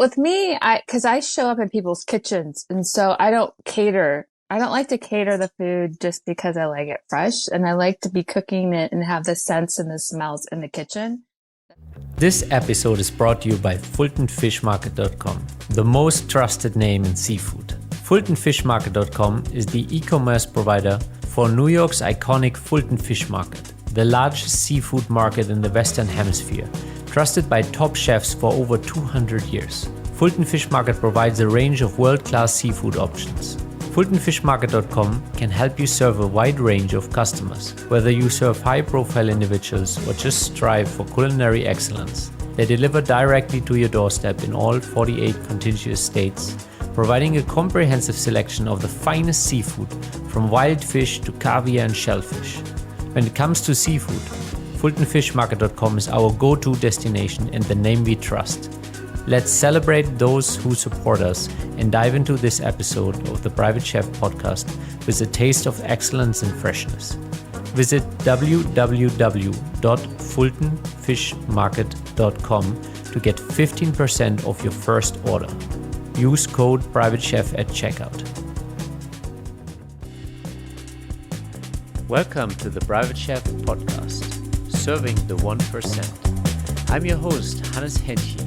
with me, because I show up in people's kitchens, and so I don't cater. I don't like to cater the food just because I like it fresh, and I like to be cooking it and have the scents and the smells in the kitchen. This episode is brought to you by FultonFishMarket.com, the most trusted name in seafood. FultonFishMarket.com is the e-commerce provider for New York's iconic Fulton Fish Market, the largest seafood market in the Western Hemisphere, trusted by top chefs for over 200 years. Fulton Fish Market provides a range of world-class seafood options. FultonFishMarket.com can help you serve a wide range of customers, whether you serve high-profile individuals or just strive for culinary excellence. They deliver directly to your doorstep in all 48 contiguous states, providing a comprehensive selection of the finest seafood, from wild fish to caviar and shellfish. When it comes to seafood, FultonFishMarket.com is our go-to destination and the name we trust. Let's celebrate those who support us and dive into this episode of the Private Chef podcast with a taste of excellence and freshness. Visit www.fultonfishmarket.com to get 15% off your first order. Use code PrivateChef at checkout. Welcome to the Private Chef podcast, serving the 1%. I'm your host, Hennche.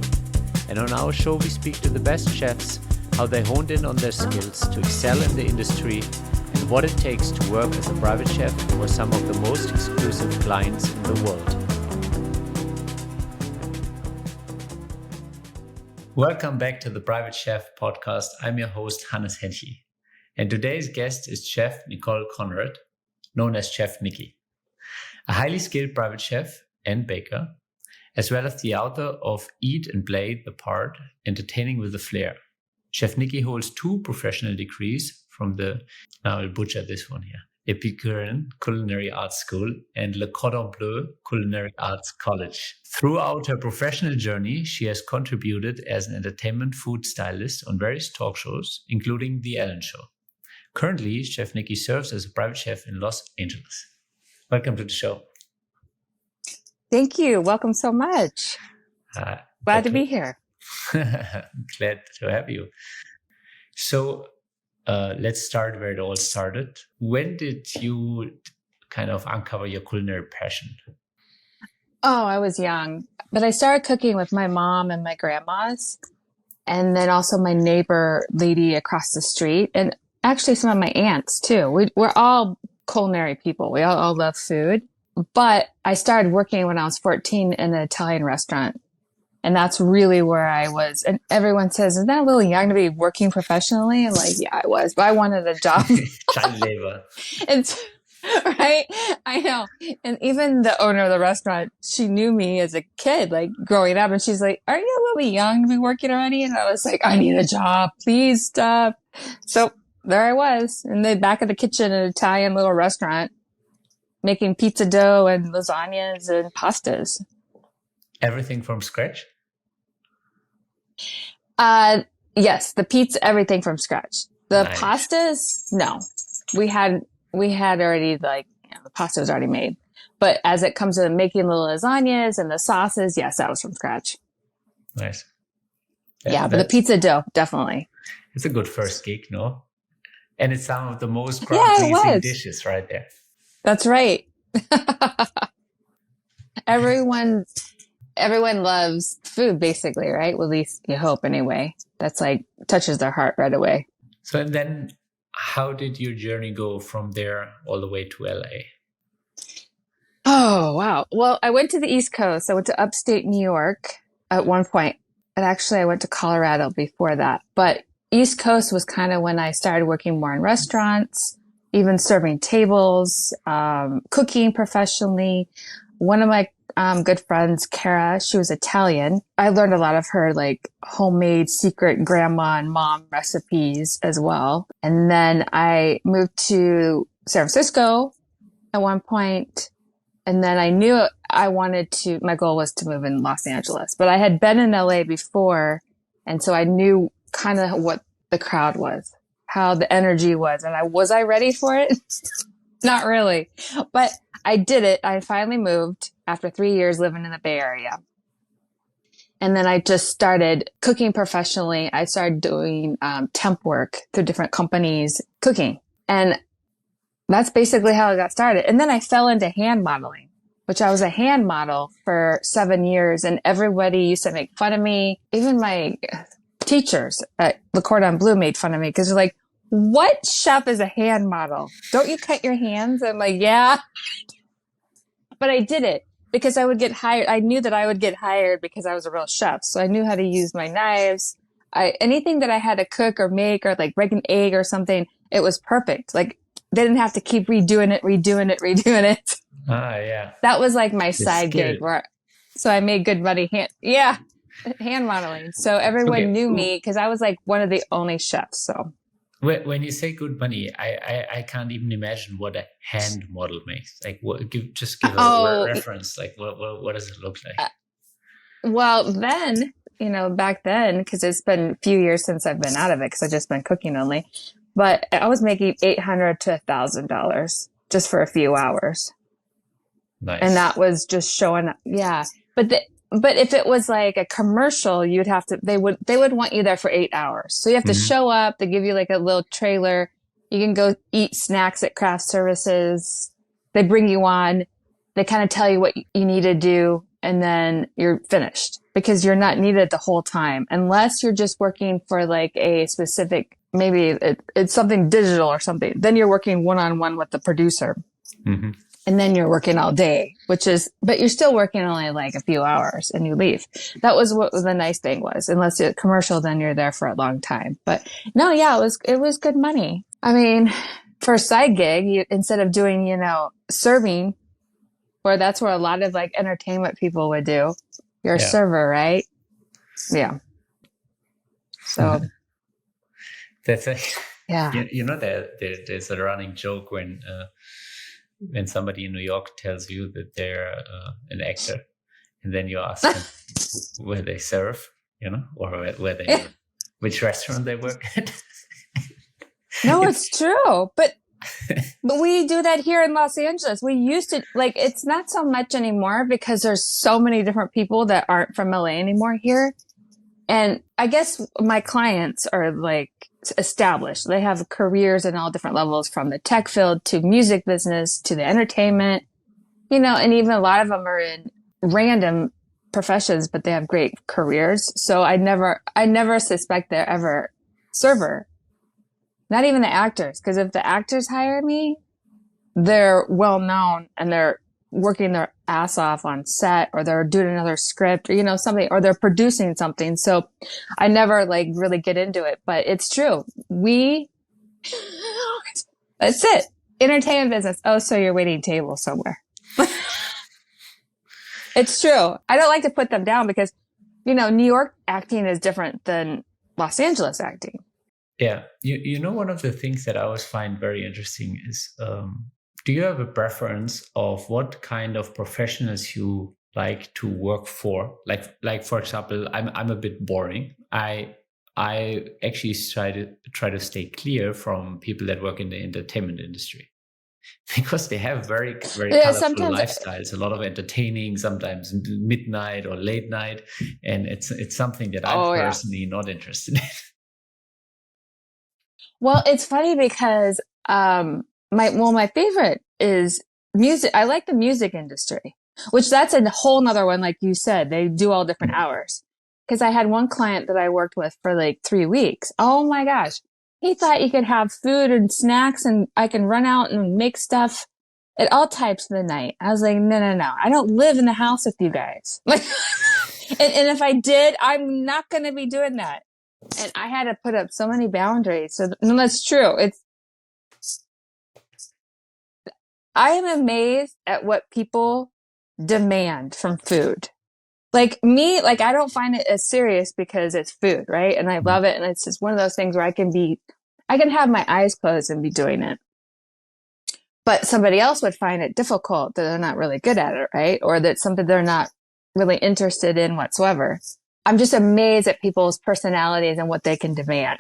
And on our show, we speak to the best chefs, how they honed in on their skills to excel in the industry, and what it takes to work as a private chef for some of the most exclusive clients in the world. Welcome back to the Private Chef podcast. I'm your host, Hennche. And today's guest is Chef Nicole Conradt, known as Chef Nikki, a highly skilled private chef and baker, as well as the author of Eat and Play the Part, Entertaining with a Flair. Chef Nikki holds 2 professional degrees from the, now I'll butcher this one here, Epicurean Culinary Arts School and Le Cordon Bleu Culinary Arts College. Throughout her professional journey, she has contributed as an entertainment food stylist on various talk shows, including The Ellen Show. Currently, Chef Nikki serves as a private chef in Los Angeles. Welcome to the show. Thank you. Welcome so much. Glad to be here. Glad to have you. So let's start where it all started. When did you kind of uncover your culinary passion? Oh, I was young, but I started cooking with my mom and my grandmas, and then also my neighbor lady across the street, and actually some of my aunts too. We're all culinary people. We all love food. But I started working when I was 14 in an Italian restaurant. And that's really where I was. And everyone says, isn't that a little young to be working professionally? And like, yeah, I was, but I wanted a job. Child labor. It's right. I know. And even the owner of the restaurant, she knew me as a kid, like growing up. And she's like, aren't you a little young to be working already? And I was like, I need a job. Please stop. So there I was in the back of the kitchen at an Italian little restaurant, making pizza dough and lasagnas and pastas. Everything from scratch? Yes, the pizza, everything from scratch. The Nice. pastas, no. We had already the pasta was already made. But as it comes to making the lasagnas and the sauces, yes, that was from scratch. Nice. Yeah, but the pizza dough, definitely. It's a good first gig, no? And it's some of the most Yeah, it crowd-pleasing was. dishes right there. That's right. Everyone loves food, basically, right? Well, at least you hope anyway. That's like touches their heart right away. So and then how did your journey go from there all the way to LA? Oh, wow. Well, I went to the East Coast. I went to upstate New York at one point. And actually, I went to Colorado before that. But East Coast was kind of when I started working more in restaurants, even serving tables, cooking professionally. One of my good friends, Kara, she was Italian. I learned a lot of her like homemade secret grandma and mom recipes as well. And then I moved to San Francisco at one point. And then I knew my goal was to move in Los Angeles, but I had been in LA before. And so I knew kind of what the crowd was, how the energy was. And was I ready for it? Not really, but I did it. I finally moved after 3 years living in the Bay Area. And then I just started cooking professionally. I started doing temp work through different companies, cooking. And that's basically how I got started. And then I fell into hand modeling, which I was a hand model for 7 years. And everybody used to make fun of me. Even my teachers at Le Cordon Bleu made fun of me because they're like, what chef is a hand model? Don't you cut your hands? I'm like, yeah. But I did it because I would get hired. I knew that I would get hired because I was a real chef. So I knew how to use my knives. Anything that I had to cook or make or like break an egg or something, it was perfect. Like they didn't have to keep redoing it. Ah, yeah. That was like my The side skill. gig so I made good money. Hand modeling. So everyone Okay. knew me because I was like one of the only chefs. So When you say good money, I can't even imagine what a hand model makes. Like, give a oh, reference. Like, what does it look like? well, then, back then, because it's been a few years since I've been out of it, because I've just been cooking only, but I was making $800 to $1,000 just for a few hours. Nice. And that was just showing up. Yeah. But if it was like a commercial, they would want you there for 8 hours. So you have to show up. They give you like a little trailer. You can go eat snacks at craft services. They bring you on. They kind of tell you what you need to do. And then you're finished because you're not needed the whole time unless you're just working for like a specific, maybe it's something digital or something. Then you're working one-on-one with the producer. Mm-hmm. And then you're working all day, but you're still working only like a few hours and you leave. That was what the nice thing was. Unless it's commercial, then you're there for a long time. But no, yeah, it was good money. I mean, for a side gig, instead of doing, serving, where that's where a lot of like entertainment people would do. You're a server, right? Yeah. So that's yeah. There's a running joke when somebody in New York tells you that they're an actor, and then you ask them where they serve, or where they which restaurant they work at. No, it's true, but we do that here in Los Angeles. We used to, like, it's not so much anymore because there's so many different people that aren't from LA anymore here. And I guess my clients are like established. They have careers in all different levels, from the tech field to music business to the entertainment, and even a lot of them are in random professions, but they have great careers. So I never suspect they're ever server. Not even the actors, because if the actors hire me, they're well known and they're working their ass off on set, or they're doing another script, or something, or they're producing something. So I never like really get into it, but it's true. That's it. Entertainment business. Oh, so you're waiting table somewhere. It's true. I don't like to put them down because, New York acting is different than Los Angeles acting. Yeah. One of the things that I always find very interesting is, do you have a preference of what kind of professionals you like to work for? Like for example, I'm a bit boring. I actually try to stay clear from people that work in the entertainment industry because they have very, very colorful lifestyles, a lot of entertaining, sometimes midnight or late night. And it's something that I'm personally not interested in. Well, it's funny because my favorite is music. I like the music industry, which that's a whole nother one. Like you said, they do all different hours. Because I had one client that I worked with for like 3 weeks. Oh my gosh. He thought you could have food and snacks and I can run out and make stuff at all types of the night. I was like, no. I don't live in the house with you guys. and if I did, I'm not going to be doing that. And I had to put up so many boundaries. So no, that's true. I am amazed at what people demand from food. Like me, like I don't find it as serious because it's food, right? And I love it. And it's just one of those things where I can have my eyes closed and be doing it. But somebody else would find it difficult, that they're not really good at it, right? Or that's something they're not really interested in whatsoever. I'm just amazed at people's personalities and what they can demand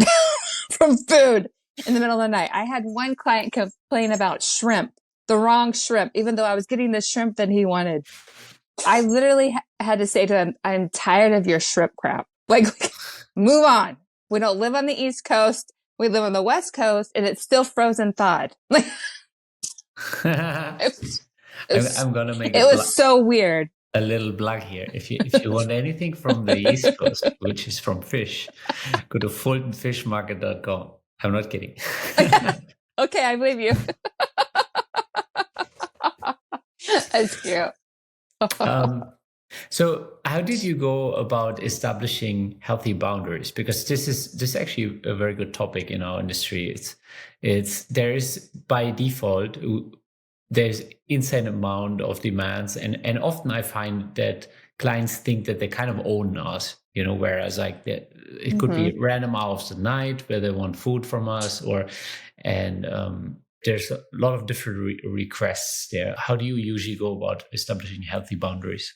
from food in the middle of the night. I had one client complain about shrimp, the wrong shrimp, even though I was getting the shrimp that he wanted. I literally had to say to them, I'm tired of your shrimp crap. Like, move on. We don't live on the East Coast. We live on the West Coast, and it's still frozen thawed. Like, it was, I'm gonna make it was so weird. a little plug here. If you want anything from the East Coast, which is from fish, go to fultonfishmarket.com. I'm not kidding. Okay, I believe you. That's cute. So how did you go about establishing healthy boundaries? Because this is actually a very good topic in our industry. It's there is by default there's insane amount of demands, and often I find that clients think that they kind of own us, whereas like it could be random hours of the night where they want food from us, and there's a lot of different requests there. How do you usually go about establishing healthy boundaries?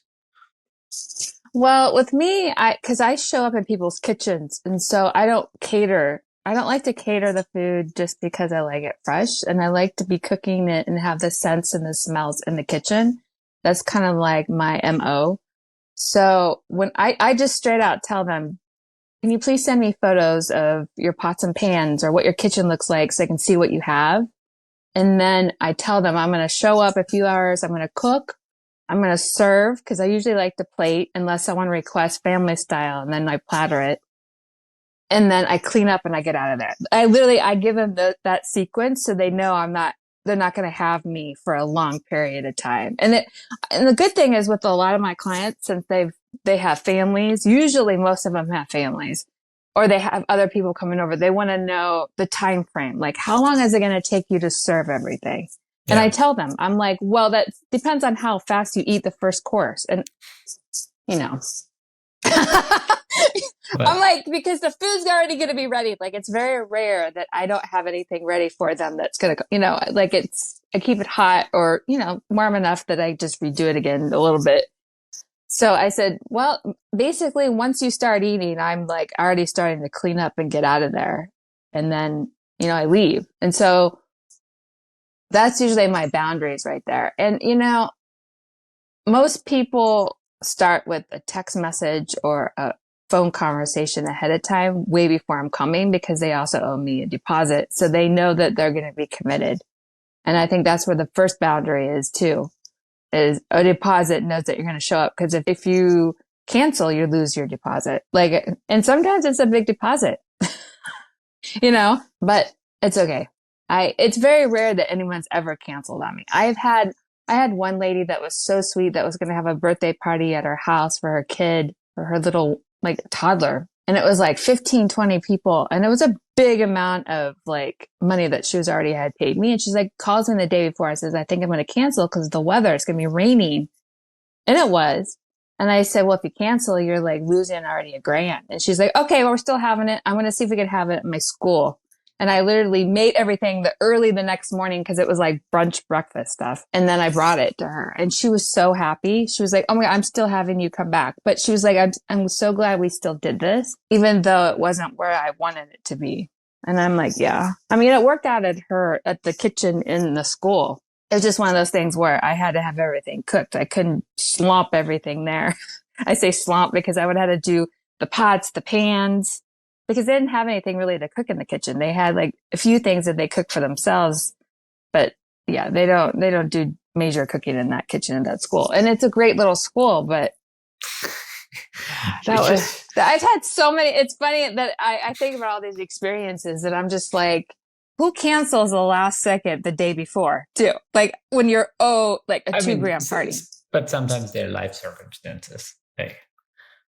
Well, with me, because I show up in people's kitchens, and so I don't cater. I don't like to cater the food just because I like it fresh, and I like to be cooking it and have the scents and the smells in the kitchen. That's kind of like my MO. So when I just straight out tell them, can you please send me photos of your pots and pans or what your kitchen looks like so I can see what you have? And then I tell them I'm going to show up a few hours. I'm going to cook. I'm going to serve because I usually like to plate unless someone requests family style, and then I platter it. And then I clean up and I get out of there. I give them that sequence so they know they're not going to have me for a long period of time. And the good thing is with a lot of my clients, since they have families, usually most of them have families, or they have other people coming over. They want to know the time frame. Like, how long is it going to take you to serve everything? Yeah. And I tell them, I'm like, well, that depends on how fast you eat the first course. And, I'm like, because the food's already going to be ready. Like, it's very rare that I don't have anything ready for them that's going to, like I keep it hot or, warm enough that I just redo it again a little bit. So I said, well, basically once you start eating, I'm like already starting to clean up and get out of there. And then, I leave. And so that's usually my boundaries right there. And, most people start with a text message or a phone conversation ahead of time, way before I'm coming, because they also owe me a deposit. So they know that they're going to be committed. And I think that's where the first boundary is too, is a deposit knows that you're going to show up. Because if you cancel, you lose your deposit. And sometimes it's a big deposit, but it's okay. It's very rare that anyone's ever canceled on me. I had one lady that was so sweet that was going to have a birthday party at her house for her kid, for her little toddler. And it was 15, 20 people. And it was a big amount of money that she already had paid me. And she's calls me the day before. I says, I think I'm going to cancel because of the weather. It's going to be raining. And it was. And I said, well, if you cancel, you're losing already $1,000. And she's like, okay, well, we're still having it. I'm going to see if we can have it at my school. And I literally made everything early the next morning because it was brunch breakfast stuff. And then I brought it to her and she was so happy. She was like, oh my God, I'm still having you come back. But she was like, I'm so glad we still did this, even though it wasn't where I wanted it to be. And I'm like, yeah. I mean, it worked out at the kitchen in the school. It was just one of those things where I had to have everything cooked. I couldn't slomp everything there. I say slomp because I would have to do the pots, the pans, because they didn't have anything really to cook in the kitchen. They had a few things that they cook for themselves, but yeah, they don't do major cooking in that kitchen in that school. And it's a great little school, but I've had so many. It's funny that I think about all these experiences and I'm just like, who cancels the last second the day before too? When you're a 2-gram party. But sometimes there are life circumstances.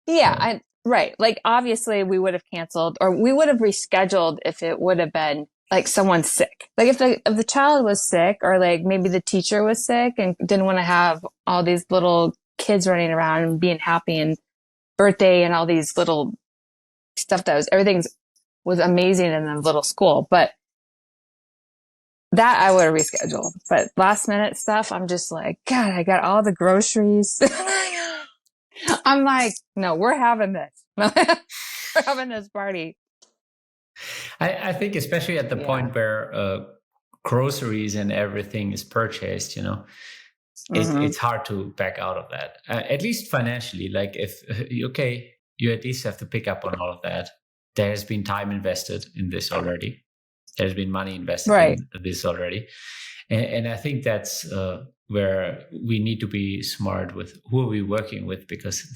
Yeah, right. Obviously we would have canceled or we would have rescheduled if it would have been someone's sick. If the child was sick or maybe the teacher was sick and didn't want to have all these little kids running around and being happy and birthday and all these little stuff everything was amazing in the little school. But that I would have rescheduled. But last minute stuff, I'm just God, I got all the groceries. I'm like, no, we're having this. We're having this party. I think especially at the point where groceries and everything is purchased, it's hard to back out of that, at least financially. Like if, okay, you at least have to pick up on all of that. There has been time invested in this already. There's been money invested in this already. And I think that's where we need to be smart with who are we working with, because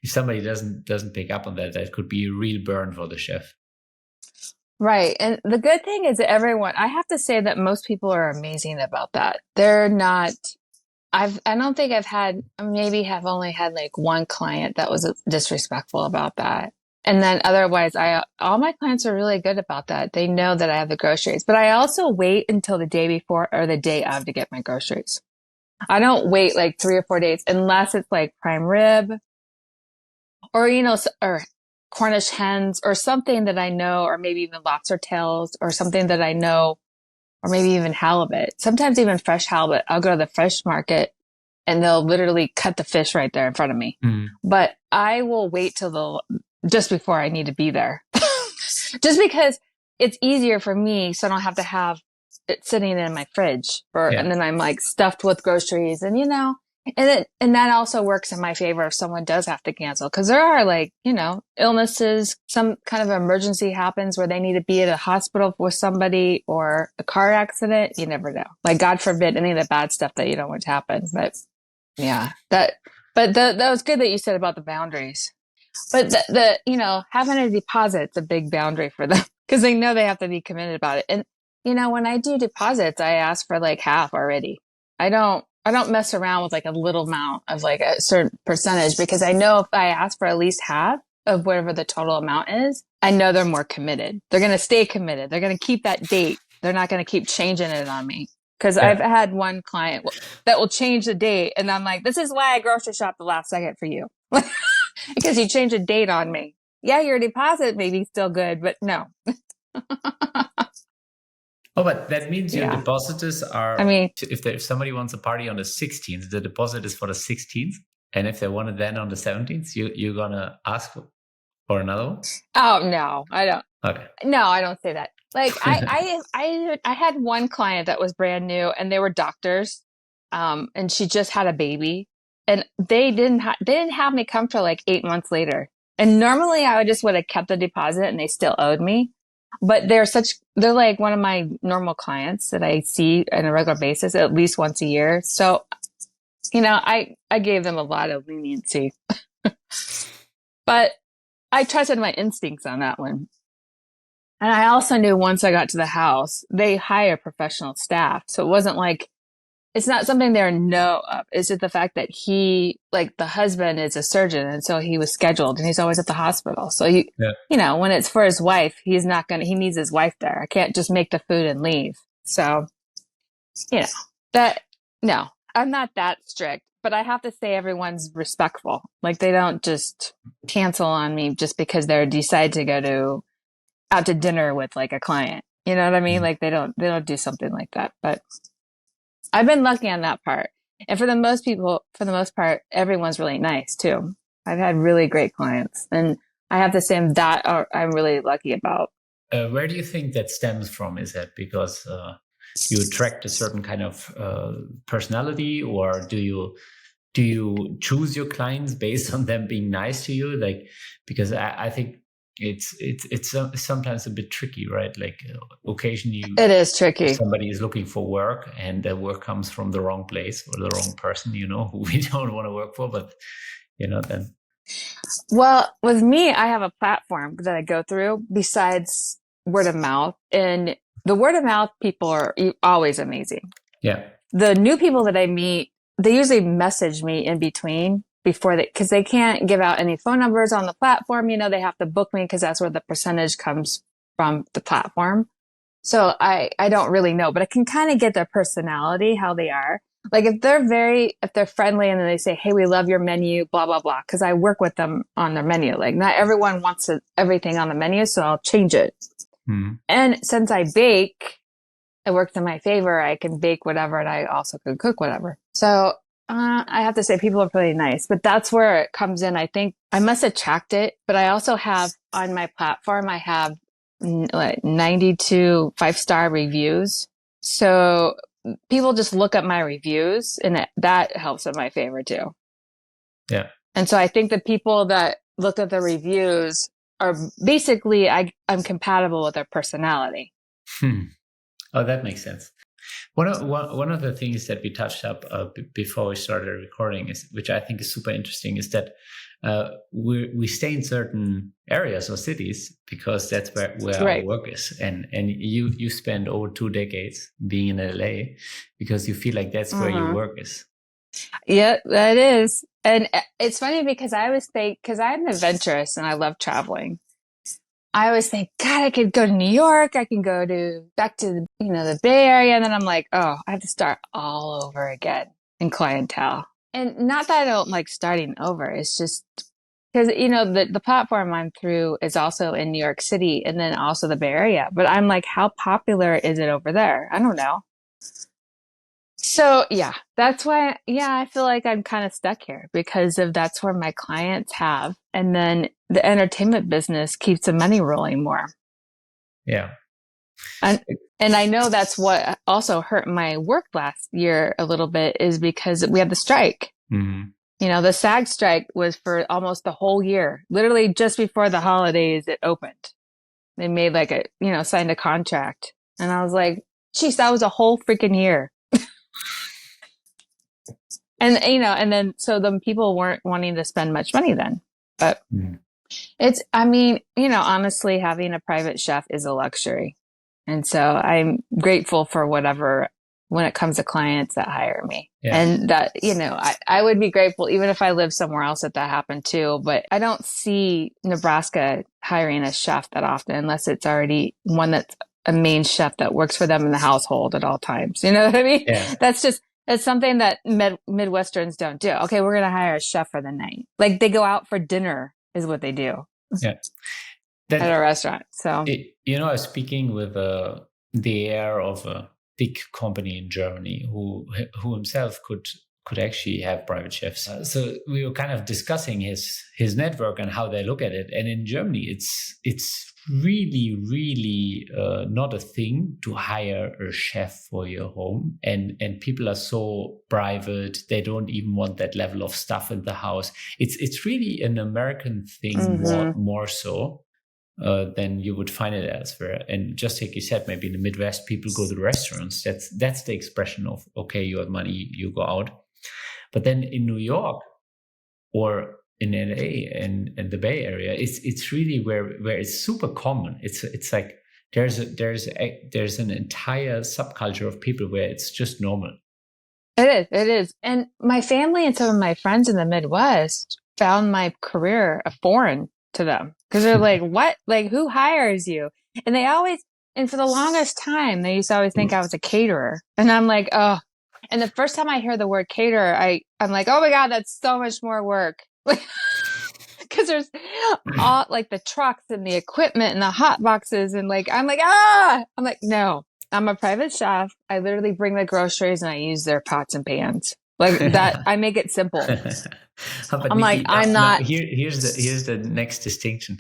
if somebody doesn't pick up on that, that could be a real burn for the chef. Right. And the good thing is that I have to say that most people are amazing about that. They're not, I don't think have only had like one client that was disrespectful about that. And then otherwise, all my clients are really good about that. They know that I have the groceries, but I also wait until the day before or the day of to get my groceries. I don't wait like 3 or 4 days unless it's like prime rib or, or Cornish hens or something that I know, or maybe even lobster tails or something that I know, or maybe even halibut. Sometimes even fresh halibut. I'll go to the fresh market and they'll literally cut the fish right there in front of me. But I will wait till just before I need to be there. Just because it's easier for me, so I don't have to have it sitting in my fridge and then I'm like stuffed with groceries and and that also works in my favor if someone does have to cancel, because there are like, illnesses, some kind of emergency happens where they need to be at a hospital with somebody or a car accident. You never know. Like, God forbid any of the bad stuff that you don't want to happen. But yeah, that was good that you said about the boundaries. But having a deposit's a big boundary for them because they know they have to be committed about it. And, when I do deposits, I ask for like half already. I don't mess around with like a little amount of like a certain percentage, because I know if I ask for at least half of whatever the total amount is, I know they're more committed. They're going to stay committed. They're going to keep that date. They're not going to keep changing it on me. Because I've had one client that will change the date. And I'm like, this is why I grocery shop the last second for you. Because you changed a date on me. Yeah, your deposit may be still good, but no. Oh, but that means your depositors are, if somebody wants a party on the 16th, the deposit is for the 16th. And if they want it then on the 17th, you're going to ask for another one? Oh, no, I don't. Okay. No, I don't say that. Like I had one client that was brand new and they were doctors. And she just had a baby and they didn't have me come till like 8 months later. And normally I would have kept the deposit and they still owed me. But they're like one of my normal clients that I see on a regular basis, at least once a year. So, I gave them a lot of leniency, but I trusted my instincts on that one. And I also knew once I got to the house, they hire professional staff. So it wasn't like, it's not something they're of. It's just the fact that the husband is a surgeon. And so he was scheduled and he's always at the hospital. So when it's for his wife, he needs his wife there. I can't just make the food and leave. So, no, I'm not that strict, but I have to say everyone's respectful. Like they don't just cancel on me just because they decide to go out to dinner with like a client. You know what I mean? Like they don't do something like that, but I've been lucky on that part. And for the most part, everyone's really nice too. I've had really great clients and I have to say I'm really lucky about. Where do you think that stems from? Is that because you attract a certain kind of personality, or do you choose your clients based on them being nice to you? Like, because I think it's sometimes a bit tricky, right? Like occasionally it is tricky. Somebody is looking for work and the work comes from the wrong place or the wrong person, who we don't want to work for, but then. Well, with me, I have a platform that I go through besides word of mouth, and the word of mouth people are always amazing. Yeah. The new people that I meet, they usually message me in between because they can't give out any phone numbers on the platform. They have to book me because that's where the percentage comes from, the platform. So I don't really know, but I can kind of get their personality, how they are. Like if they're friendly and then they say, hey, we love your menu, blah, blah, blah. Cause I work with them on their menu. Like not everyone wants everything on the menu. So I'll change it. And since I bake, it works in my favor. I can bake whatever and I also can cook whatever. So I have to say people are really nice, but that's where it comes in. I think I must attract it, but I also have on my platform, I have like 92 5-star reviews. So people just look at my reviews and that helps in my favor too. Yeah. And so I think the people that look at the reviews are basically, I'm compatible with their personality. Oh, that makes sense. One of the things that we touched up before we started recording is, which I think is super interesting, is that we stay in certain areas or cities because that's where Right. our work is, and you spend over 2 decades being in LA because you feel like that's where your work is. Yeah, that is. And it's funny because I always think, because I'm adventurous and I love traveling. I always think, God, I could go to New York. I can go back to, the Bay Area. And then I'm like, oh, I have to start all over again in clientele. And not that I don't like starting over. It's just because, the platform I'm through is also in New York City and then also the Bay Area. But I'm like, how popular is it over there? I don't know. So yeah, that's why, I feel like I'm kind of stuck here because that's where my clients have. And then the entertainment business keeps the money rolling more. Yeah. And I know that's what also hurt my work last year a little bit is because we had the strike. Mm-hmm. The SAG strike was for almost the whole year. Literally just before the holidays, it opened. They made signed a contract. And I was like, geez, that was a whole freaking year. And, and then so the people weren't wanting to spend much money then. But honestly, having a private chef is a luxury. And so I'm grateful for whatever when it comes to clients that hire me. Yeah. And that, I would be grateful even if I lived somewhere else that happened too. But I don't see Nebraska hiring a chef that often unless it's already one that's a main chef that works for them in the household at all times. You know what I mean? Yeah. It's something that Midwesterns don't do. Okay, we're going to hire a chef for the night. Like they go out for dinner is what they do. Yeah. At a restaurant. So, I was speaking with the heir of a big company in Germany who himself could actually have private chefs. So we were kind of discussing his network and how they look at it. And in Germany, it's really, really not a thing to hire a chef for your home. And people are so private. They don't even want that level of stuff in the house. It's really an American thing more so. Then you would find it elsewhere. And just like you said, maybe in the Midwest, people go to restaurants. That's the expression of, okay, you have money, you go out. But then in New York or in LA and the Bay Area, it's really where it's super common. It's like there's an entire subculture of people where it's just normal. It is. And my family and some of my friends in the Midwest found my career foreign to them. Because they're like, what? Like, who hires you? And for the longest time, they used to always think I was a caterer. And I'm like, oh. And the first time I hear the word caterer, I'm like, oh my God, that's so much more work. Because there's all like the trucks and the equipment and the hot boxes. And I'm like, no, I'm a private chef. I literally bring the groceries and I use their pots and pans. Like that, I make it simple. I'm like, I'm not. Here's the next distinction.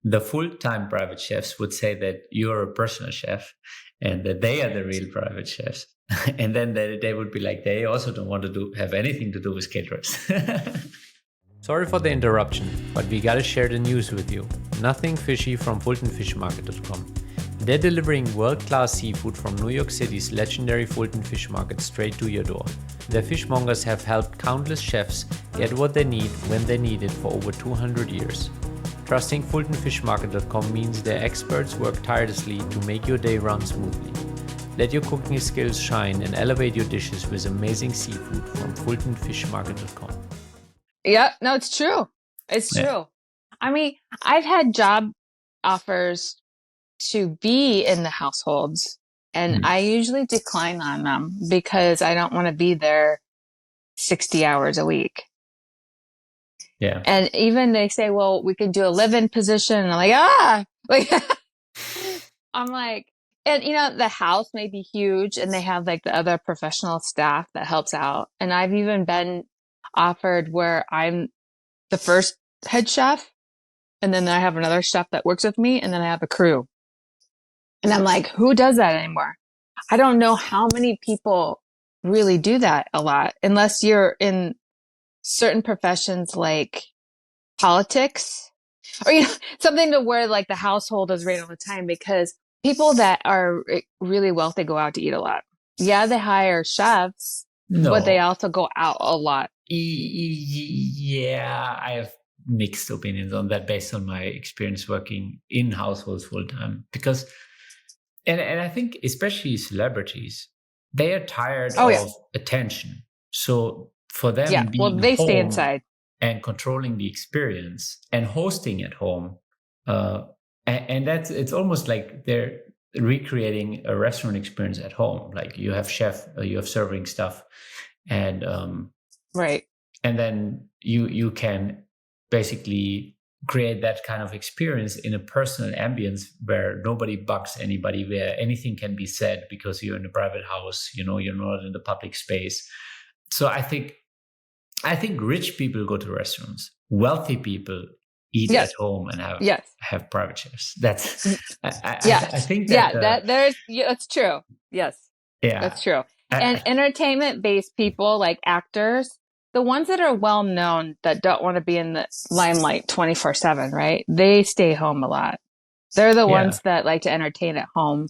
The full-time private chefs would say that you're a personal chef and that they are the real private chefs. And then they would be like, they also don't want to have anything to do with caterers. Sorry for the interruption, but we gotta share the news with you. Nothing fishy from FultonFishMarket.com. They're delivering world-class seafood from New York City's legendary Fulton Fish Market straight to your door. Their fishmongers have helped countless chefs get what they need when they need it for over 200 years. Trusting FultonFishMarket.com means their experts work tirelessly to make your day run smoothly. Let your cooking skills shine and elevate your dishes with amazing seafood from FultonFishMarket.com. Yeah, no, it's true. It's true. I mean, I've had job offers to be in the households and I usually decline on them because I don't want to be there 60 hours a week. Yeah. And even they say, well, we can do a live-in position. And I'm like, I'm like, and the house may be huge and they have like the other professional staff that helps out. And I've even been offered where I'm the first head chef and then I have another chef that works with me and then I have a crew. And I'm like, who does that anymore? I don't know how many people really do that a lot, unless you're in certain professions like politics or, something to where like the household is right all the time because people that are really wealthy go out to eat a lot. Yeah, they hire chefs, but they No. also go out a lot. Yeah, I have mixed opinions on that based on my experience working in households full time. Because, and I think especially celebrities, they are tired Oh yeah. of attention. So for Yeah. them, Well, being they stay home inside. and controlling the experience and hosting at home, uh, and that's it's almost like they're recreating a restaurant experience at home. Like you have serving stuff, and Right. and then you can basically create that kind of experience in a personal ambience where nobody bugs anybody, where anything can be said because you're in a private house, you're not in the public space. So I think rich people go to restaurants, wealthy people eat at Yes. home and Yes. have private chefs. That's I Yes. think that Yeah, that's true. Yes. yeah That's true. And I, entertainment based people like actors, the ones that are well known that don't want to be in the limelight 24/7, right? They stay home a lot. They're the yeah ones that like to entertain at home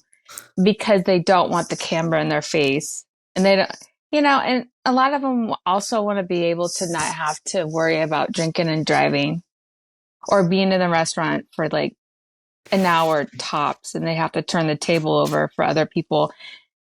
because they don't want the camera in their face. And they don't, and a lot of them also want to be able to not have to worry about drinking and driving or being in the restaurant for like an hour tops and they have to turn the table over for other people.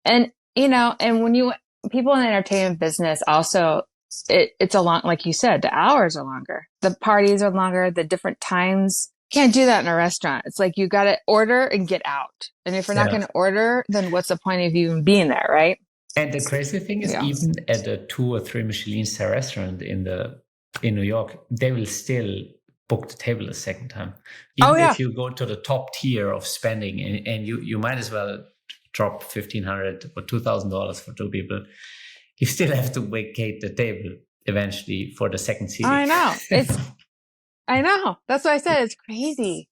And, and when people in the entertainment business also, it's a long, like you said, the hours are longer. The parties are longer, the different times. Can't do that in a restaurant. It's like you got to order and get out. And if you're not yeah. going to order, then what's the point of you even being there, right? And the crazy thing is, Yeah. even at a 2 or 3 Michelin star restaurant in New York, they will still book the table a second time. Oh, Even yeah. if you go to the top tier of spending, and you might as well drop $1,500 or $2,000 for two people, you still have to vacate the table eventually for the second seating. I know. I know. That's what I said. It's crazy.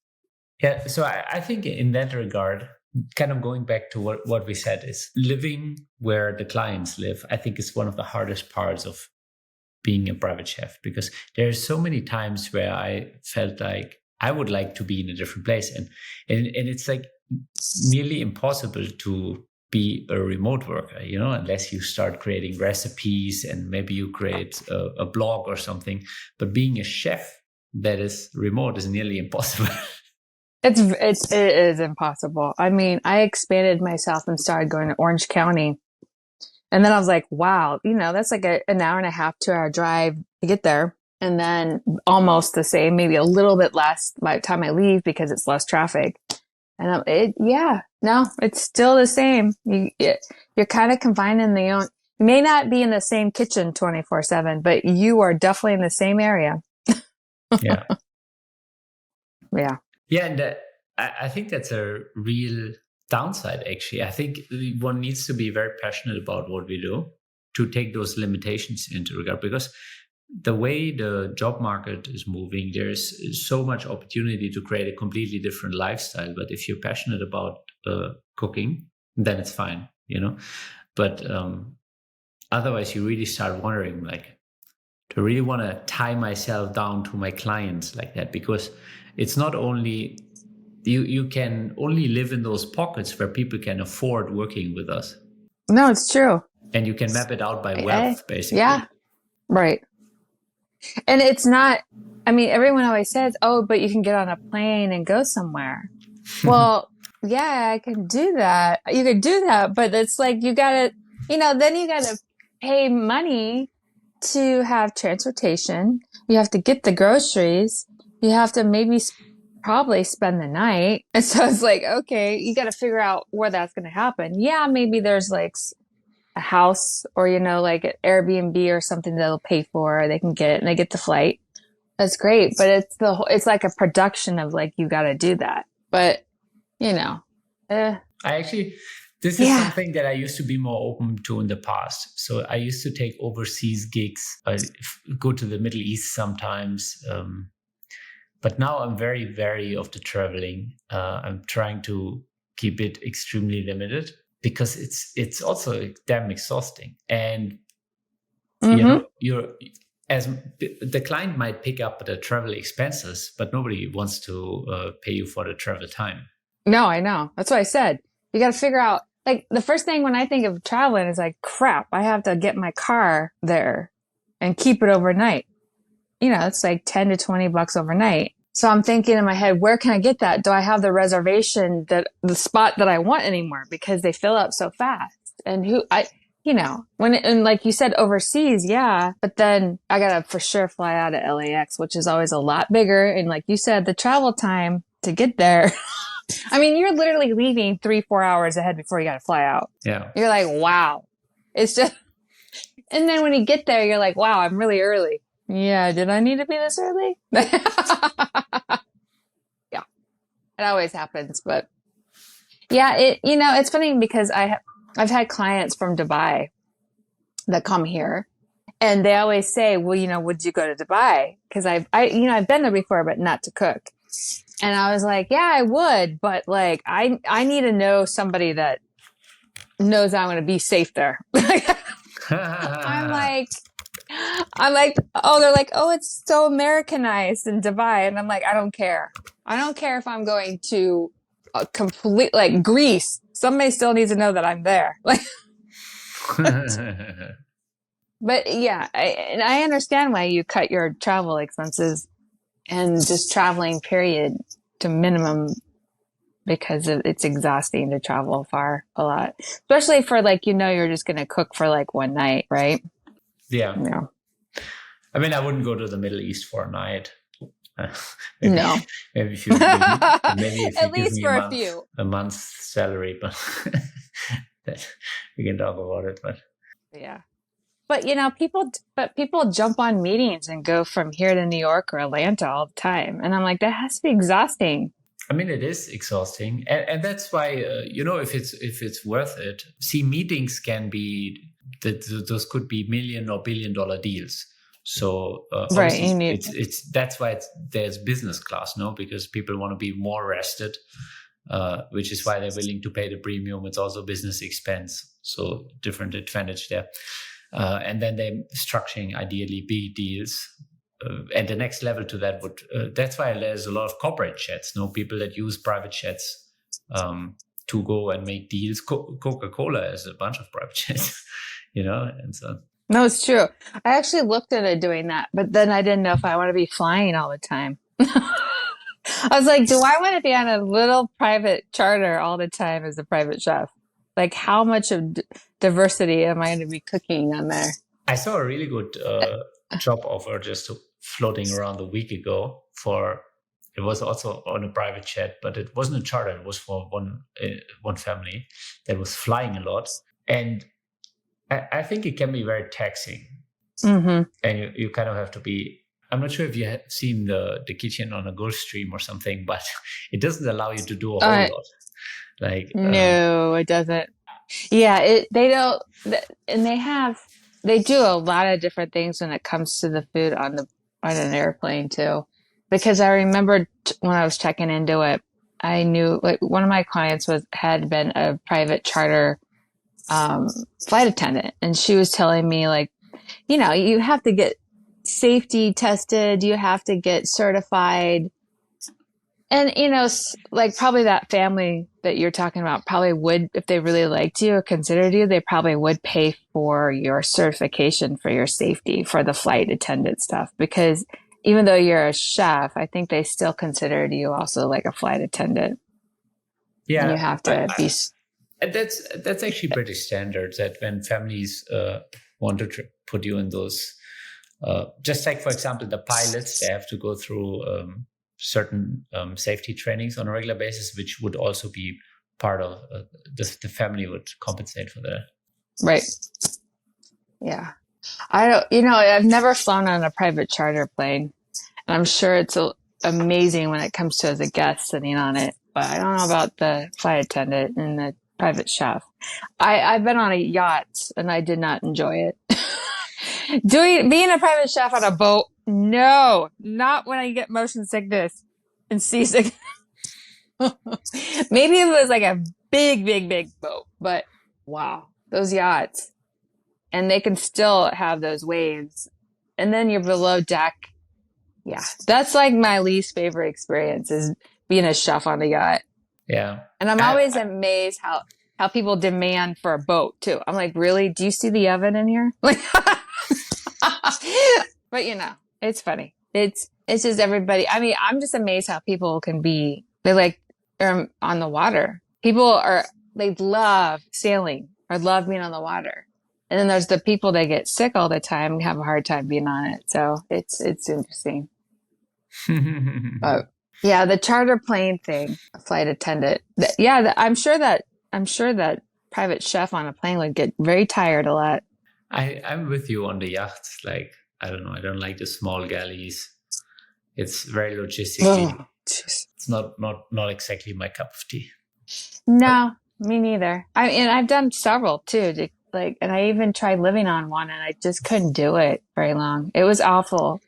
Yeah, so I think in that regard, kind of going back to what we said, is living where the clients live, I think is one of the hardest parts of being a private chef, because there's so many times where I felt like I would like to be in a different place. And it's like nearly impossible to be a remote worker, unless you start creating recipes and maybe you create a blog or something. But being a chef that is remote is nearly impossible. It is impossible. I mean, I expanded myself and started going to Orange County. And then I was like, wow, that's like an hour and a half, 2 hour drive to get there. And then almost the same, maybe a little bit less by the time I leave because it's less traffic. And it's still the same. You're kind of confined in you may not be in the same kitchen 24/7, but you are definitely in the same area. Yeah. Yeah. Yeah. And I think that's a real downside, actually. I think one needs to be very passionate about what we do to take those limitations into regard, because the way the job market is moving, there's so much opportunity to create a completely different lifestyle. But if you're passionate about cooking, then it's fine, But otherwise, you really start wondering, like, do I really want to tie myself down to my clients like that? Because it's not only you can only live in those pockets where people can afford working with us. No, it's true. And you can map it out by wealth, basically. Yeah, right. And it's not, I mean, everyone always says, oh, but you can get on a plane and go somewhere. Well, yeah, I can do that. You could do that, but it's like you gotta, then you gotta pay money to have transportation. You have to get the groceries. You have to probably spend the night. And so it's like, okay, you got to figure out where that's going to happen. Yeah, maybe there's like a house or, like an Airbnb or something they'll pay for, or they can get it and they get the flight. That's great. But it's like a production of like, you got to do that. But, This is something that I used to be more open to in the past. So I used to take overseas gigs, go to the Middle East sometimes. But now I'm very wary of the traveling. I'm trying to keep it extremely limited. because it's also damn exhausting. And Mm-hmm. you're as the client might pick up the travel expenses, but nobody wants to pay you for the travel time. No, I know. That's what I said. You got to figure out, like, the first thing when I think of traveling is like, crap, I have to get my car there and keep it overnight. It's like 10 to $20 overnight. So I'm thinking in my head, where can I get that? Do I have the reservation the spot that I want anymore? Because they fill up so fast. And and like you said, overseas, yeah. But then I gotta for sure fly out of LAX, which is always a lot bigger. And like you said, the travel time to get there. I mean, you're literally leaving 3-4 hours ahead before you gotta fly out. Yeah. You're like, wow. It's just, and then when you get there, you're like, wow, I'm really early. Yeah, did I need to be this early? Yeah, it always happens. But yeah, it's funny because I've had clients from Dubai that come here, and they always say, well, would you go to Dubai? Because I've been there before, but not to cook. And I was like, yeah, I would, but like I need to know somebody that knows I'm going to be safe there. I'm like, oh, they're like, oh, it's so Americanized in Dubai. And I'm like, I don't care. I don't care if I'm going to a complete, like, Greece. Somebody still needs to know that I'm there. Like, but yeah, I understand why you cut your travel expenses and just traveling period to minimum, because it's exhausting to travel far a lot, especially for like, you're just going to cook for like one night, right? Yeah. Yeah. I mean, I wouldn't go to the Middle East for a night. No. Maybe if you at least me for a few. A month's salary, but we can talk about it. But yeah, but people jump on meetings and go from here to New York or Atlanta all the time, and I'm like, that has to be exhausting. I mean, it is exhausting, and that's why if it's worth it. See, meetings can be those could be $1 million or $1 billion deals. So right, that's why there's business class, no? Because people want to be more rested, which is why they're willing to pay the premium. It's also business expense, so different advantage there. And then they're structuring ideally big deals. And the next level to that that's why there's a lot of corporate jets, no? People that use private jets to go and make deals. Coca-Cola has a bunch of private jets, and so. No, it's true. I actually looked into doing that, but then I didn't know if I want to be flying all the time. I was like, do I want to be on a little private charter all the time as a private chef? Like, how much of diversity am I going to be cooking on there? I saw a really good job offer just floating around a week ago it was also on a private jet, but it wasn't a charter. It was for one family that was flying a lot. And I think it can be very taxing. Mm-hmm. And you kind of have to be, I'm not sure if you have seen the kitchen on a Gulfstream or something, but it doesn't allow you to do a whole lot. Like no, it doesn't. Yeah, they don't, and they do a lot of different things when it comes to the food on an airplane too. Because I remember when I was checking into it, I knew, like, one of my clients had been a private charter flight attendant, and she was telling me, like, you have to get safety tested, you have to get certified, and like, probably that family that you're talking about probably would, if they really liked you or considered you, they probably would pay for your certification for your safety for the flight attendant stuff, because even though you're a chef, I think they still considered you also like a flight attendant. Yeah, and you have to be. That's actually pretty standard, that when families want to put you in those, just like, for example, the pilots, they have to go through certain safety trainings on a regular basis, which would also be part of the family would compensate for that. Right. Yeah. I've never flown on a private charter plane, and I'm sure it's amazing when it comes to as a guest sitting on it, but I don't know about the flight attendant and the private chef. I've been on a yacht and I did not enjoy it. Being a private chef on a boat, no, not when I get motion sickness and seasickness. Maybe if it was like a big, big, big boat, but wow, those yachts. And they can still have those waves. And then you're below deck. Yeah, that's like my least favorite experience is being a chef on a yacht. Yeah. And I'm always amazed how people demand for a boat too. I'm like, really? Do you see the oven in here? Like, but it's funny. It's just everybody. I mean, I'm just amazed how people can be. They're on the water. They love sailing or love being on the water. And then there's the people that get sick all the time and have a hard time being on it. So it's interesting. But yeah, the charter plane thing, a flight attendant. I'm sure that private chef on a plane would get very tired a lot. I'm with you on the yachts. Like, I don't know. I don't like the small galleys. It's very logistically. Oh, it's not exactly my cup of tea. No, me neither. I've done several too. And I even tried living on one and I just couldn't do it very long. It was awful.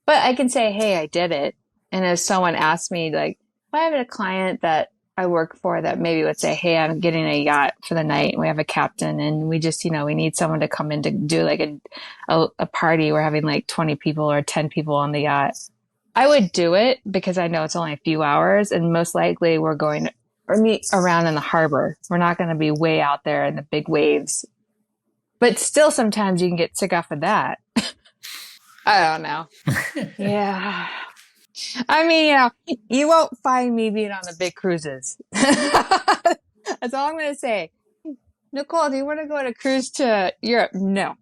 But I can say, hey, I did it. And if someone asked me, like, if I have a client that I work for that maybe would say, hey, I'm getting a yacht for the night and we have a captain and we just, we need someone to come in to do like a party. We're having like 20 people or 10 people on the yacht. I would do it because I know it's only a few hours and most likely we're going to meet around in the harbor. We're not going to be way out there in the big waves. But still, sometimes you can get sick off of that. I don't know. Yeah. I mean, you won't find me being on the big cruises. That's all I'm going to say. Nicole, do you want to go on a cruise to Europe? No.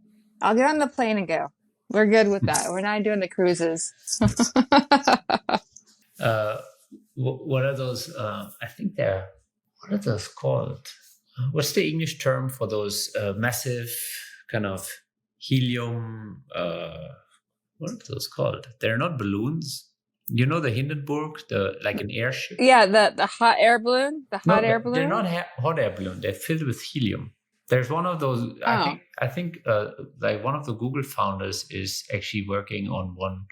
I'll get on the plane and go. We're good with that. We're not doing the cruises. What are those? What are those called? What's the English term for those massive kind of helium? What are those called? They're not balloons. You know the Hindenburg, like an airship. Yeah, the hot air balloon. The hot air balloon. They're not hot air balloon. They're filled with helium. There's one of those. Oh. I think like one of the Google founders is actually working on one.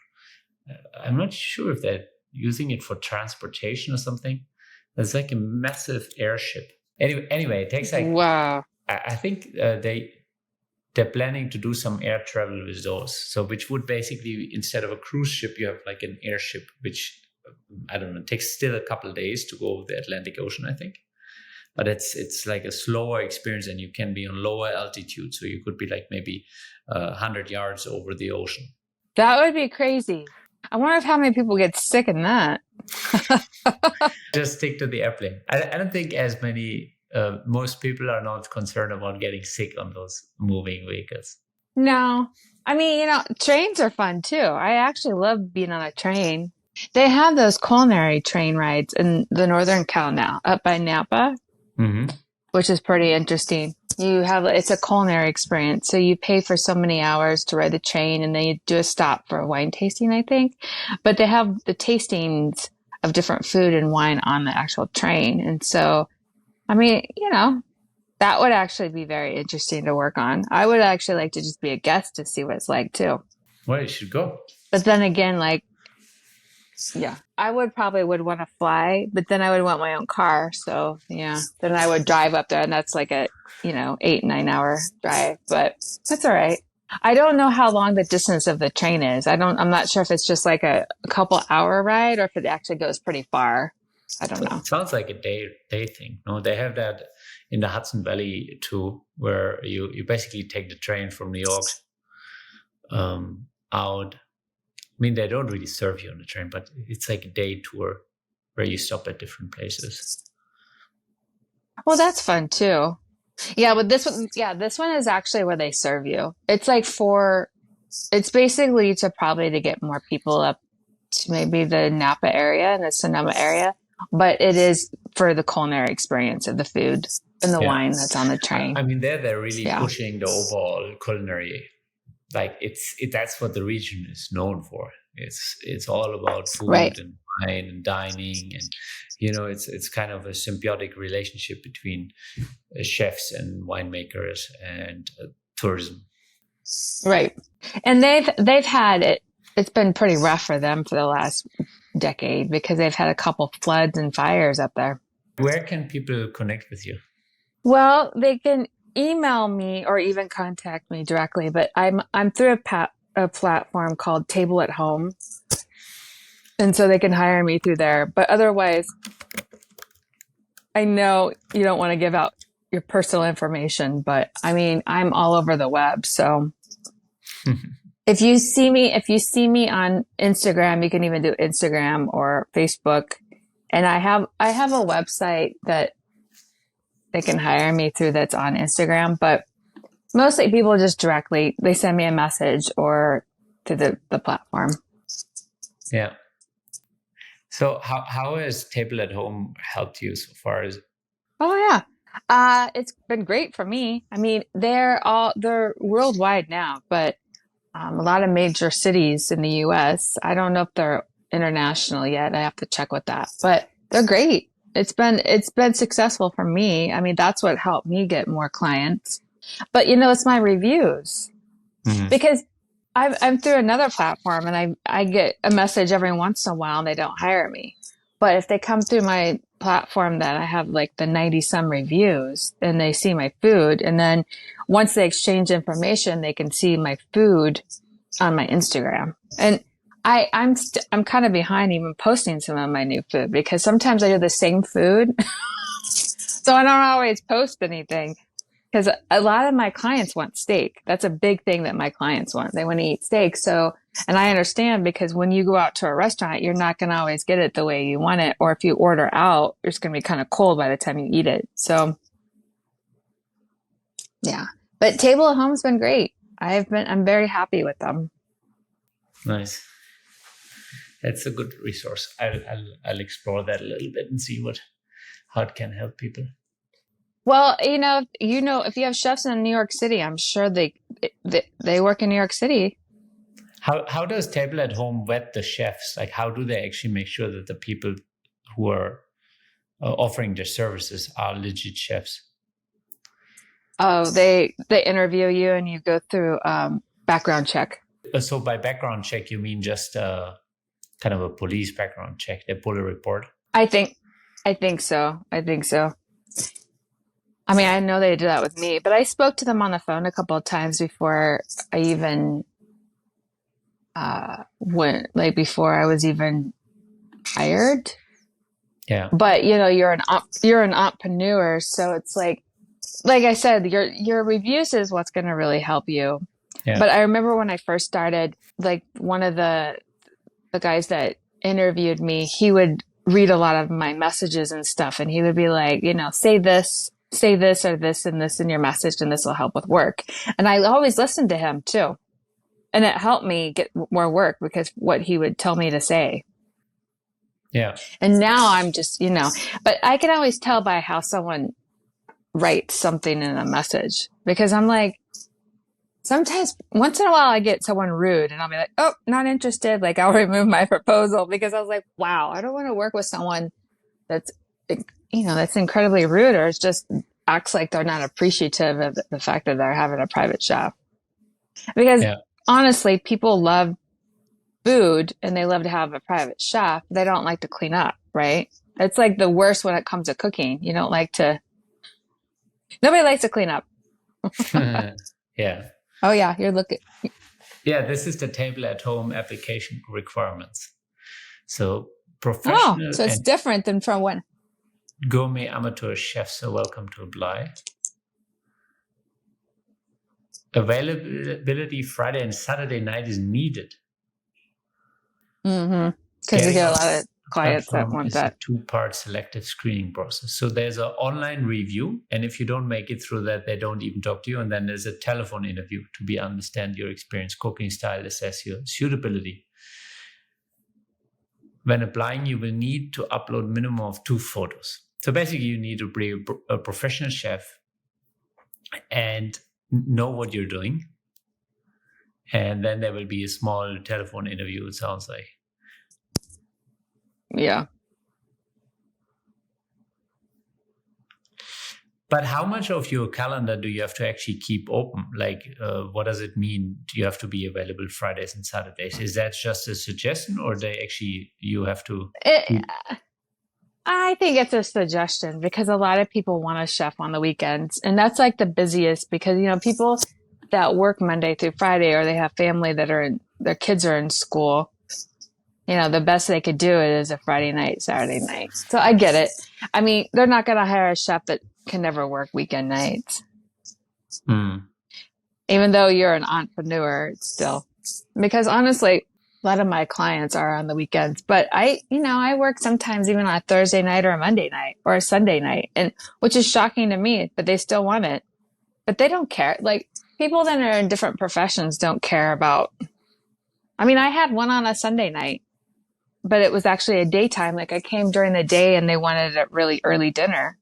I'm not sure if they're using it for transportation or something. It's like a massive airship. Anyway, it takes like wow. I think they're planning to do some air travel with those. So which would basically, instead of a cruise ship, you have like an airship, which I don't know, takes still a couple of days to go over the Atlantic Ocean, I think. But it's like a slower experience and you can be on lower altitude. So you could be like maybe 100 yards over the ocean. That would be crazy. I wonder how many people get sick in that. Just stick to the airplane. I don't think as many, most people are not concerned about getting sick on those moving vehicles. No. I mean, trains are fun too. I actually love being on a train. They have those culinary train rides in the Northern Cal now, up by Napa, which is pretty interesting. It's a culinary experience. So you pay for so many hours to ride the train and then you do a stop for a wine tasting, I think. But they have the tastings of different food and wine on the actual train. And so, I mean, that would actually be very interesting to work on. I would actually like to just be a guest to see what it's like too. Well, you should go. But then again, yeah, I would want to fly, but then I would want my own car. So yeah, then I would drive up there and that's like a, 8-9 hour drive, but that's all right. I don't know how long the distance of the train is. I'm not sure if it's just like a couple hour ride or if it actually goes pretty far. I don't know. It sounds like a day thing. No, they have that in the Hudson Valley too, where you basically take the train from New York out. I mean, they don't really serve you on the train, but it's like a day tour where you stop at different places. Well, that's fun too. Yeah, but this one is actually where they serve you. It's like it's basically to get more people up to maybe the Napa area and the Sonoma area, but it is for the culinary experience of the food and the wine that's on the train. I mean, they're really pushing the overall culinary. Like that's what the region is known for. It's all about food and wine and dining, and it's kind of a symbiotic relationship between chefs and winemakers and tourism. Right, and they've had it. It's been pretty rough for them for the last decade because they've had a couple floods and fires up there. Where can people connect with you? Well, they can email me or even contact me directly, but I'm through a platform called Table at Home, and so they can hire me through there. But otherwise, I know you don't want to give out your personal information, but I mean, I'm all over the web. So if you see me on Instagram, you can even do Instagram or Facebook. And I have a website that they can hire me through that's on Instagram, but mostly people just directly, they send me a message or to the platform. Yeah. So how has Table at Home helped you so far? Oh yeah. It's been great for me. I mean, they're worldwide now, but a lot of major cities in the US. I don't know if they're international yet. I have to check with that, but they're great. It's been successful for me. I mean, that's what helped me get more clients. But it's my reviews because I'm through another platform and I get a message every once in a while and they don't hire me. But if they come through my platform that I have like the 90 some reviews and they see my food, and then once they exchange information, they can see my food on my Instagram. And I'm kind of behind even posting some of my new food because sometimes I do the same food. So I don't always post anything. Because a lot of my clients want steak. That's a big thing that my clients want. They want to eat steak. So, and I understand because when you go out to a restaurant, you're not going to always get it the way you want it. Or if you order out, it's going to be kind of cold by the time you eat it. So, yeah. But Table at Home's been great. I'm very happy with them. Nice. That's a good resource. I'll explore that a little bit and see how it can help people. Well, if you have chefs in New York City, I'm sure they work in New York City. How does Table at Home vet the chefs? Like, how do they actually make sure that the people who are offering their services are legit chefs? Oh, they interview you and you go through background check. So by background check, you mean just kind of a police background check? They pull a report? I think so. I think so. I mean, I know they did that with me, but I spoke to them on the phone a couple of times before I even before I was even hired. Yeah. But you're an entrepreneur, so it's like I said, your reviews is what's going to really help you. Yeah. But I remember when I first started, like one of the guys that interviewed me, he would read a lot of my messages and stuff, and he would be like, say this or this and this in your message, and this will help with work. And I always listened to him too. And it helped me get more work because what he would tell me to say. Yeah. And now I'm just, but I can always tell by how someone writes something in a message because I'm like, sometimes once in a while I get someone rude and I'll be like, oh, not interested. Like I'll remove my proposal because I was like, wow, I don't want to work with someone that's, that's incredibly rude or just acts like they're not appreciative of the fact that they're having a private chef. Because honestly, people love food and they love to have a private chef. They don't like to clean up, right? It's like the worst when it comes to cooking. Nobody likes to clean up. Yeah. Oh yeah, you're looking. Yeah, this is the Table at Home application requirements. So professional. Oh, so it's different than from when? Gourmet amateur chefs are welcome to apply. Availability Friday and Saturday night is needed. Mm-hmm. Because you get a lot of clients that want that. A two-part selective screening process. So there's an online review, and if you don't make it through that, they don't even talk to you. And then there's a telephone interview to understand your experience, cooking style, assess your suitability. When applying, you will need to upload minimum of 2 photos. So basically, you need to be a professional chef and know what you're doing. And then there will be a small telephone interview, it sounds like. Yeah. But how much of your calendar do you have to actually keep open? Like, what does it mean? Do you have to be available Fridays and Saturdays? Is that just a suggestion, or you have to? I think it's a suggestion because a lot of people want a chef on the weekends. And that's like the busiest because, people that work Monday through Friday or they have family that their kids are in school, the best they could do it is a Friday night, Saturday night. So I get it. I mean, they're not going to hire a chef that can never work weekend nights. Even though you're an entrepreneur, it's still because honestly, a lot of my clients are on the weekends, but I work sometimes even on a Thursday night or a Monday night or a Sunday night, and which is shocking to me, but they still want it. But they don't care. Like people that are in different professions don't care about. I mean, I had one on a Sunday night, but it was actually a daytime. Like I came during the day and they wanted a really early dinner,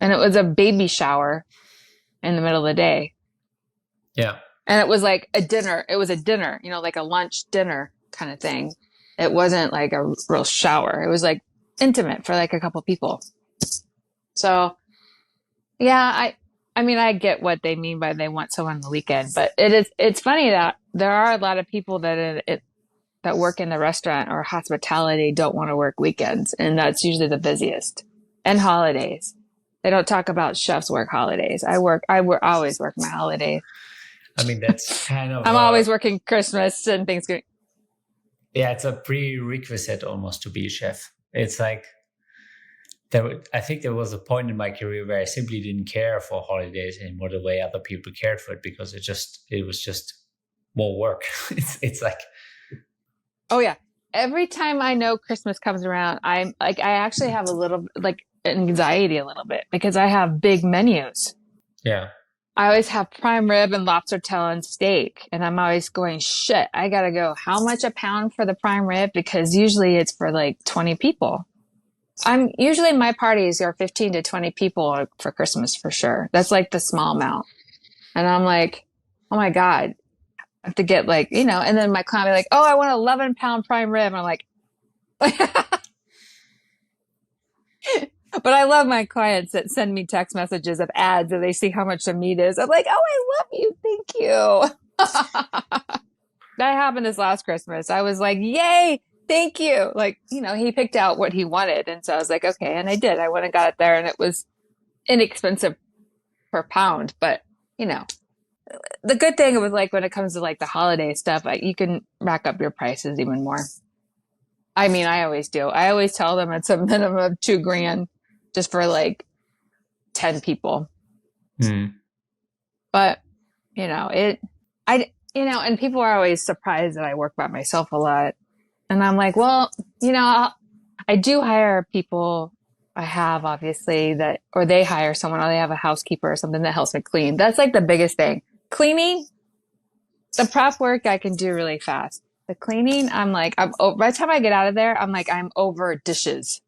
and it was a baby shower in the middle of the day. Yeah. And it was like a dinner. It was a dinner, like a lunch dinner kind of thing. It wasn't like a real shower. It was like intimate for like a couple people. So yeah, I mean, I get what they mean by they want someone on the weekend, but it's funny that there are a lot of people that work in the restaurant or hospitality don't want to work weekends. And that's usually the busiest and holidays. They don't talk about chefs work holidays. I always work my holidays. I mean, that's kind of... I'm always working Christmas and Thanksgiving. Yeah, it's a prerequisite almost to be a chef. It's like, I think there was a point in my career where I simply didn't care for holidays anymore the way other people cared for it because it was just more work. It's like... Oh yeah. Every time I know Christmas comes around, I actually have a little like anxiety a little bit because I have big menus. Yeah. I always have prime rib and lobster tail and steak. And I'm always going, shit, I gotta go. How much a pound for the prime rib? Because usually it's for like 20 people. Usually my parties are 15 to 20 people for Christmas for sure. That's like the small amount. And I'm like, oh my God, I have to get like, and then my client will be like, oh, I want 11-pound prime rib. And I'm like, but I love my clients that send me text messages of ads and they see how much the meat is. I'm like, oh, I love you. Thank you. That happened this last Christmas. I was like, yay, thank you. Like, he picked out what he wanted. And so I was like, okay. And I did. I went and got it there and it was inexpensive per pound. But, the good thing was like when it comes to like the holiday stuff, you can rack up your prices even more. I mean, I always do. I always tell them it's a minimum of $2,000 just for like 10 people. But, and people are always surprised that I work by myself a lot. And I'm like, well, I do hire people. I have obviously or they hire someone or they have a housekeeper or something that helps me clean. That's like the biggest thing. Cleaning, the prep work I can do really fast. The cleaning, I'm like, by the time I get out of there, I'm like, I'm over dishes.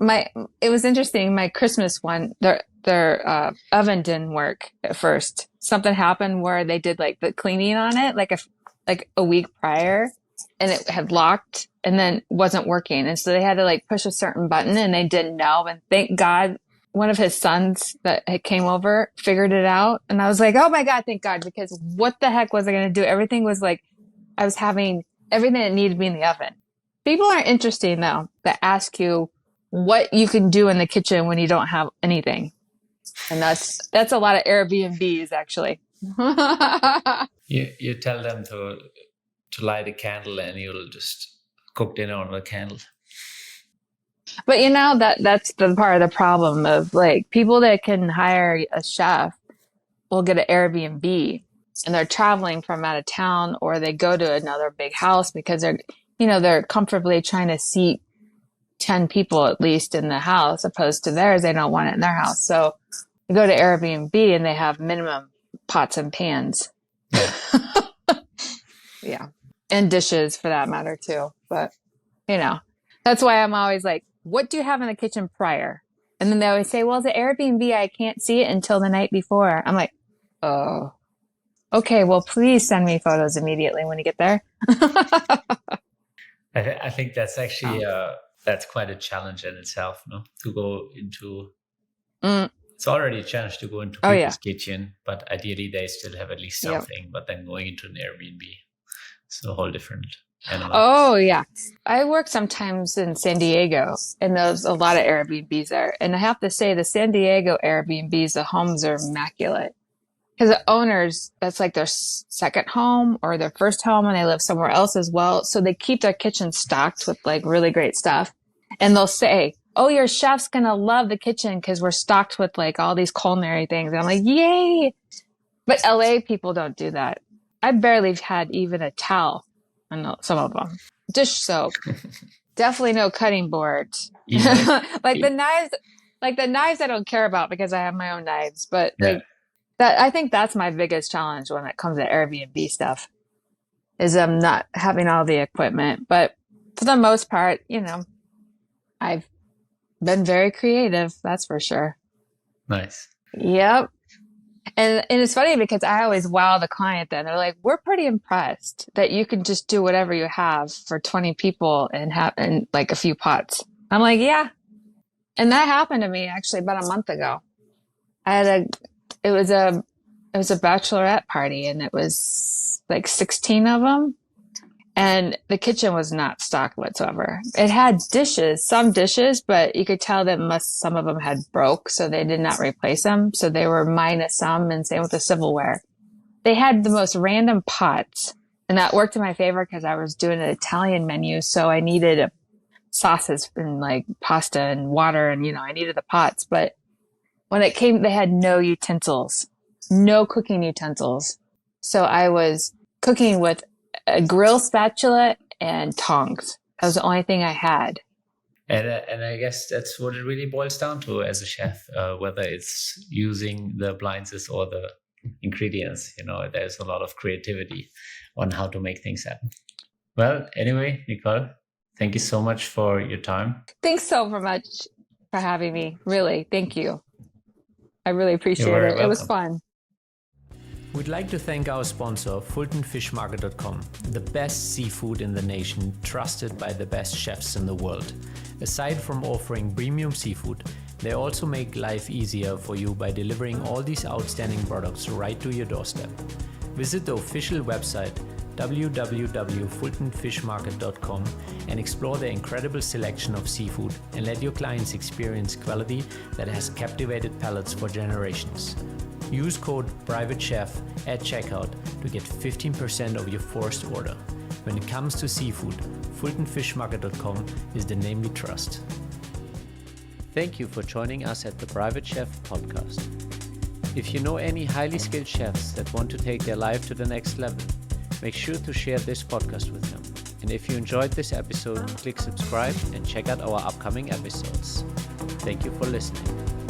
It was interesting. My Christmas one, their oven didn't work at first. Something happened where they did like the cleaning on it, like a week prior, and it had locked and then wasn't working. And so they had to like push a certain button and they didn't know. And thank God one of his sons that came over figured it out. And I was like, oh my God, thank God, because what the heck was I going to do? Everything was like, I was having everything that needed to be in the oven. People are interesting though, that ask you what you can do in the kitchen when you don't have anything. And that's a lot of Airbnbs actually. You tell them to light a candle and you'll just cook dinner on the candle. But that's the part of the problem of like people that can hire a chef will get an Airbnb and they're traveling from out of town or they go to another big house because they're comfortably trying to seat 10 people at least in the house opposed to theirs. They don't want it in their house. So you go to Airbnb and they have minimum pots and pans. Yeah. And dishes for that matter too. But that's why I'm always like, what do you have in the kitchen prior? And then they always say, well, it's an Airbnb. I can't see it until the night before. I'm like, oh, okay. Well, please send me photos immediately when you get there. I think that's actually, that's quite a challenge in itself, no? To go into, it's already a challenge to go into people's kitchen, but ideally they still have at least something, but then going into an Airbnb, it's a whole different animal? Oh, yeah. I work sometimes in San Diego, and there's a lot of Airbnbs there. And I have to say, the San Diego Airbnbs, the homes are immaculate. Because the owners, that's like their second home or their first home, and they live somewhere else as well. So they keep their kitchen stocked with like really great stuff. And they'll say, "Oh, your chef's gonna love the kitchen because we're stocked with like all these culinary things." And I'm like, "Yay!" But LA people don't do that. I barely had even a towel on some of them. Dish soap. Definitely no cutting board. Even Like the knives I don't care about because I have my own knives. But yeah. like that, I think that's my biggest challenge when it comes to Airbnb stuff is not having all the equipment. But for the most part, I've been very creative. That's for sure. Nice. Yep. And it's funny because I always wow the client then. They're like, we're pretty impressed that you can just do whatever you have for 20 people and have and like a few pots. I'm like, yeah. And that happened to me actually about a month ago. It was a bachelorette party and it was like 16 of them. And the kitchen was not stocked whatsoever. It had some dishes, but you could tell that some of them had broke, so they did not replace them. So they were minus some, and same with the silverware. They had the most random pots, and that worked in my favor because I was doing an Italian menu, so I needed sauces and like pasta and water, and I needed the pots. But when it came, they had no utensils, no cooking utensils. So I was cooking with a grill spatula and tongs. That was the only thing I had. And I guess that's what it really boils down to as a chef, whether it's using the appliances or the ingredients. There's a lot of creativity on how to make things happen. Well, anyway, Nicole, thank you so much for your time. Thanks so much for having me. Really, thank you. I really appreciate it. Welcome. It was fun. We'd like to thank our sponsor, FultonFishMarket.com, the best seafood in the nation, trusted by the best chefs in the world. Aside from offering premium seafood, they also make life easier for you by delivering all these outstanding products right to your doorstep. Visit the official website www.fultonfishmarket.com and explore the incredible selection of seafood and let your clients experience quality that has captivated palates for generations. Use code PRIVATECHEF at checkout to get 15% of your first order. When it comes to seafood, FultonFishMarket.com is the name we trust. Thank you for joining us at the Private Chef podcast. If you know any highly skilled chefs that want to take their life to the next level, make sure to share this podcast with them. And if you enjoyed this episode, click subscribe and check out our upcoming episodes. Thank you for listening.